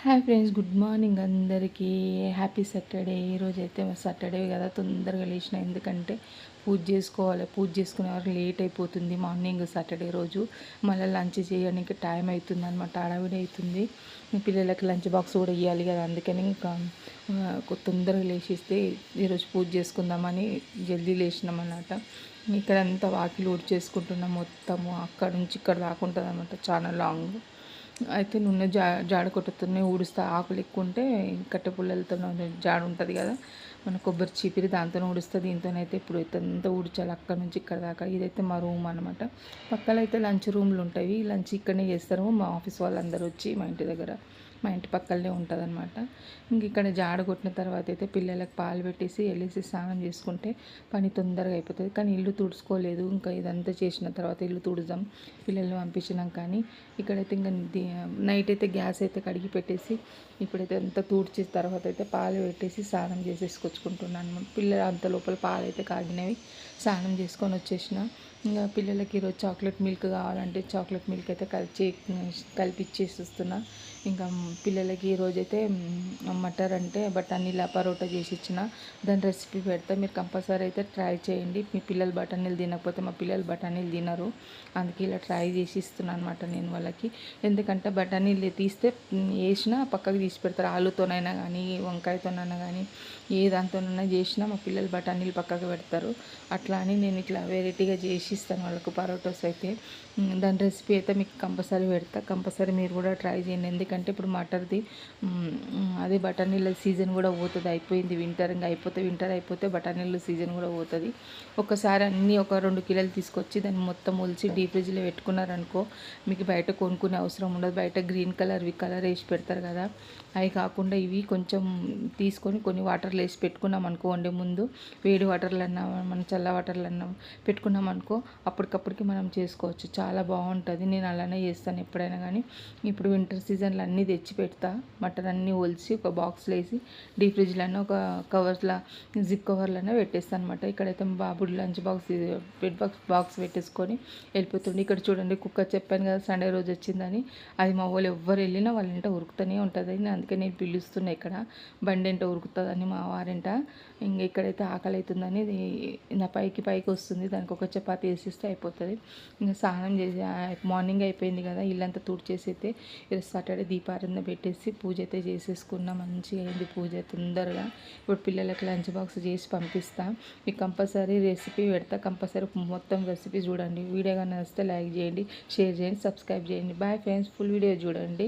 Hi friends, good morning అందరికీ. Happy Saturday. ఈరోజు అయితే సాటర్డే కదా, తొందరగా లేచిన. ఎందుకంటే పూజ చేసుకోవాలి. పూజ చేసుకునే వరకు లేట్ అయిపోతుంది మార్నింగ్ సాటర్డే రోజు. మళ్ళీ లంచ్ చేయడానికి టైం అవుతుంది అనమాట, హడావిడి అవుతుంది. పిల్లలకి లంచ్ బాక్స్ కూడా ఇవ్వాలి కదా, అందుకని ఇంకా తొందరగా లేచిస్తే ఈరోజు పూజ చేసుకుందామని జల్దీ లేచినాం అన్నమాట. ఇక్కడంతా వాకిలు ఊడ్చేసుకుంటున్నాం చేసుకుంటున్నాం మొత్తము. అక్కడ నుంచి ఇక్కడ దాకా ఉంటుంది అనమాట, చాలా లాంగ్. అయితే నూనె జాడ కొట్టుతూనే ఊడుస్తా. ఆకులు ఎక్కువ ఉంటే కట్టె పుల్లలతో జాడ ఉంటుంది కదా, మన కొబ్బరి చీపిరి దాంతో ఊడుస్తా. దీంతోనైతే ఇప్పుడు అంతా ఊడ్చాలి అక్కడ నుంచి ఇక్కడ దాకా. ఇదైతే మా రూమ్ అనమాట. పక్కన అయితే లంచ్ రూమ్లు ఉంటాయి. లంచ్ ఇక్కడనే చేస్తారు. మా ఆఫీస్ వాళ్ళందరూ వచ్చి మా ఇంటి దగ్గర, మా ఇంటి పక్కనే ఉంటుంది అనమాట. ఇంక ఇక్కడ జాడ కొట్టిన తర్వాత అయితే పిల్లలకు పాలు పెట్టేసి వెళ్ళేసి స్నానం చేసుకుంటే పని తొందరగా అయిపోతుంది. కానీ ఇల్లు తుడుచుకోలేదు. ఇంకా ఇదంతా చేసిన తర్వాత ఇల్లు తుడుదాం పిల్లల్ని పంపించినాం. కానీ ఇక్కడైతే ఇంకా నైట్ అయితే గ్యాస్ అయితే కడిగి పెట్టేసి ఇప్పుడైతే అంతా తూడ్చిన తర్వాత అయితే పాలు పెట్టేసి స్నానం చేసేసుకొచ్చుకుంటున్నాను. పిల్లలు అంత లోపల పాలు అయితే కాగినవి, స్నానం చేసుకొని వచ్చేసిన. ఇంకా పిల్లలకి ఈరోజు చాక్లెట్ మిల్క్ కావాలంటే చాక్లెట్ మిల్క్ అయితే కలిపిచ్చేసి వస్తున్నా. ఇంకా పిల్లలకి ఈరోజైతే మటర్ అంటే బఠానీల పరోటా చేసి ఇచ్చిన. దాని రెసిపీ పెడతా, మీరు కంపల్సరీ అయితే ట్రై చేయండి. మీ పిల్లలు బఠానీలు తినకపోతే, మా పిల్లలు బఠానీలు తినరు, అందుకే ఇలా ట్రై చేసి ఇస్తున్నాను అనమాట నేను వాళ్ళకి. ఎందుకంటే బఠానీలు తీస్తే వేసినా పక్కకు తీసి పెడతారు. ఆలుతోనైనా కానీ, వంకాయతోనైనా కానీ, ఏ దాంతోనైనా చేసినా మా పిల్లలు బఠానీలు పక్కకు పెడతారు. అట్లా అని నేను ఇట్లా వెరైటీగా చేసి ఇస్తాను వాళ్ళకు పరోటాస్ అయితే. దాని రెసిపీ అయితే మీకు కంపల్సరీ పెడతా, కంపల్సరీ మీరు కూడా ట్రై చేయండి. ఎందుకంటే ఇప్పుడు మటర్ది అదే బఠానీల సీజన్ కూడా పోతుంది, అయిపోయింది వింటర్. ఇంకా వింటర్ అయిపోతే బఠానీల సీజన్ కూడా పోతుంది. ఒకసారి అన్నీ ఒక 2 కిలోలు తీసుకొచ్చి దాన్ని మొత్తం ఒలిచి డీప్ ఫ్రిడ్జ్లో పెట్టుకున్నారనుకో, మీకు బయట కొనుక్కునే అవసరం ఉండదు. బయట గ్రీన్ కలర్వి కలర్ వేసి పెడతారు కదా, అవి కాకుండా ఇవి కొంచెం తీసుకొని కొన్ని వాటర్లో వేసి పెట్టుకున్నాం అనుకో, వండే ముందు వేడి వాటర్లో అన్నా మన చల్ల వాటర్లో అన్నా పెట్టుకున్నాం అనుకో, అప్పటికప్పటికి మనం చేసుకోవచ్చు. చాలా బాగుంటుంది. నేను అలానే చేస్తాను ఎప్పుడైనా కానీ. ఇప్పుడు వింటర్ సీజన్లో అన్నీ తెచ్చి పెడతా. మటన్ అన్నీ ఒలిచి ఒక బాక్స్లో వేసి డీప్ ఫ్రిడ్జ్లో ఒక కవర్లో, జిప్ కవర్లోనే పెట్టేస్తాను అనమాట. ఇక్కడైతే మా బాబు లంచ్ బాక్స్ బాక్స్ పెట్టేసుకొని వెళ్ళిపోతుంది. ఇక్కడ చూడండి కుక్క, చెప్పాను కదా సండే రోజు వచ్చిందని, అది మా వాళ్ళు ఎవ్వరు వెళ్ళినా వాళ్ళ ఇంట ఉరుకుతూనే ఉంటుంది. అందుకే నేను పిలుస్తున్నా, ఇక్కడ బండి ఎంట ఉరుకుతుందని మా వారింట. ఇంకా ఇక్కడైతే ఆకలి అవుతుందని నా పైకి వస్తుంది, దానికి ఒక చపాతీ వేసిస్తే అయిపోతుంది. ఇంకా స్నానం చేసి మార్నింగ్ అయిపోయింది కదా, ఇల్లంతా తుడిచేసి అయితే ఈరోజు సాటర్డే దీపారాధన పెట్టేసి పూజ అయితే చేసేసుకున్నా. మంచిగా అయింది పూజ తొందరగా. ఇప్పుడు పిల్లలకి లంచ్ బాక్స్ చేసి పంపిస్తా. మీకు కంపల్సరీ రెసిపీ పెడతా, కంపల్సరీ మొత్తం రెసిపీ చూడండి. వీడియో కానీ నచ్చితే లైక్ చేయండి, షేర్ చేయండి, సబ్స్క్రైబ్ చేయండి. బాయ్ ఫ్రెండ్స్, ఫుల్ వీడియో చూడండి.